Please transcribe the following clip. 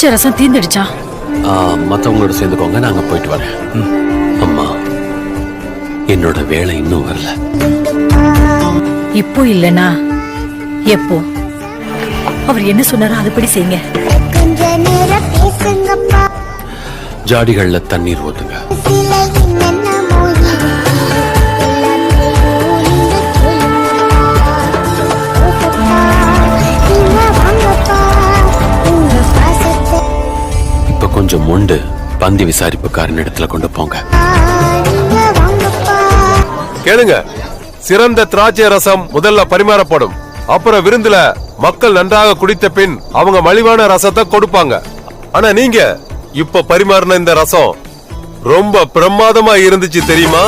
திராட்சை ரசம் தீந்துடுச்சா? மத்தவங்களோட சேர்ந்துக்கோங்க, நாங்க போயிட்டு வரேன். அம்மா, என்னோட வேலை இன்னும் வரல. இப்போ இல்லனா எப்போ? அவர் என்ன சொன்னாரோ அதுபடி செய்யுங்க. ஜாடிகள்ல தண்ணீர் ஊத்துங்க. இப்ப கொஞ்சம் மொண்டு பந்தி விசாரிப்புக்காரன் இடத்துல கொண்டு போங்க. கேளுங்க, சிறந்த திராட்சை ரசம் முதல்ல பரிமாறப்படும். அப்புறம் விருந்துல மக்கள் நன்றாக குடித்த பின் அவங்க மலிவான ரசத்தை கொடுப்பாங்க. ஆனா நீங்க இப்ப பரிமாறின இந்த ரசம் ரொம்ப பிரமாதமா இருந்துச்சு தெரியுமா?